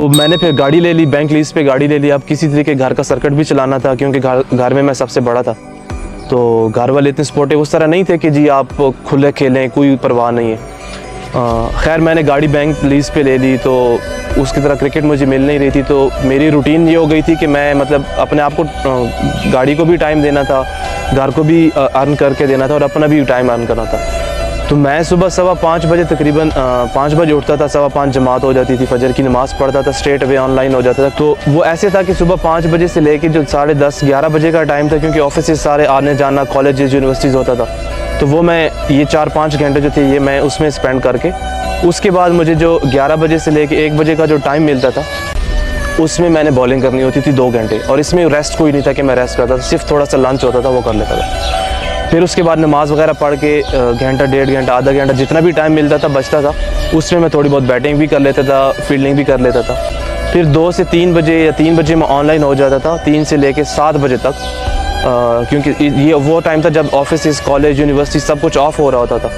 तो मैंने फिर गाड़ी ले ली, बैंक लीज पे गाड़ी ले ली। अब किसी तरीके घर का सर्किट भी चलाना था क्योंकि घर में मैं सबसे बड़ा था। तो घर वाले इतने सपोर्टिव उस तरह नहीं थे कि जी आप खुले खेलें, कोई परवाह नहीं है। खैर मैंने गाड़ी बैंक लीज पे ले ली, तो उसकी तरह क्रिकेट मुझे मिल नहीं रही थी। तो मेरी रूटीन ये हो गई थी कि मैं मतलब अपने आप को गाड़ी को भी टाइम देना था, घर को भी अर्न करके देना था और अपना भी टाइम अर्न करना था। तो मैं सुबह 5:15 बजे तकरीबन 5 बजे उठता था, 5:15 जमात हो जाती थी, फजर की नमाज़ पढ़ता था, स्ट्रेट अवे ऑनलाइन हो जाता था। तो वो ऐसे था कि सुबह 5 बजे से लेके जो 10:30 11 बजे का टाइम था, क्योंकि ऑफिस से सारे आने जाना, कॉलेजेस यूनिवर्सिटीज़ होता था, तो वो मैं ये 4-5 घंटे जो थे ये मैं उसमें स्पेंड करके उसके बाद मुझे जो 11 बजे से लेके 1 बजे का जो टाइम मिलता था उसमें मैंने बॉलिंग करनी होती थी 2 घंटे, और इसमें रेस्ट कोई नहीं था कि मैं रेस्ट करता था, सिर्फ थोड़ा सा लंच होता था वो कर लेता था। फिर उसके बाद नमाज़ वगैरह पढ़ के घंटा, 1.5 घंटा, आधा घंटा जितना भी टाइम मिलता था बचता था, उसमें मैं थोड़ी बहुत बैटिंग भी कर लेता था, फील्डिंग भी कर लेता था। फिर 2 से 3 बजे या 3 बजे मैं ऑनलाइन हो जाता था, 3 से लेके 7 बजे तक, क्योंकि ये वो टाइम था जब ऑफिस, कॉलेज, यूनिवर्सिटी सब कुछ ऑफ हो रहा होता था।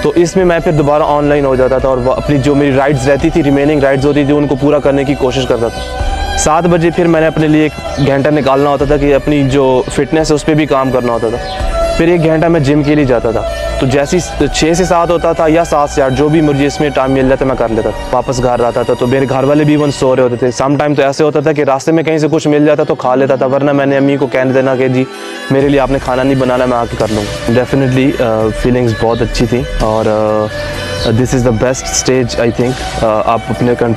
तो इसमें मैं फिर दोबारा ऑनलाइन हो जाता था और अपनी जो मेरी राइड्स रहती थी, रिमेनिंग राइड्स होती थी, उनको पूरा करने की कोशिश करता था। 7 बजे फिर मैंने अपने लिए 1 घंटा निकालना होता था कि अपनी जो फिटनेस है उस पर भी काम करना होता था। फिर 1 घंटा मैं जिम के लिए जाता था। तो जैसे 6 से 7 होता था या 7 से 8, जो भी मुझे इसमें टाइम मिल जाता मैं कर लेता था। वापस घर आता था तो मेरे घर वाले भी वन सो रहे होते थे। सम टाइम तो ऐसे होता था कि रास्ते में कहीं से कुछ मिल जाता तो खा लेता था, वरना मैंने अम्मी को कहने देना कि जी मेरे लिए आपने खाना नहीं बनाना, मैं आके कर लूँगा। डेफिनेटली फीलिंग्स बहुत अच्छी थी और this is the best stage I think. आप अपने कंट्री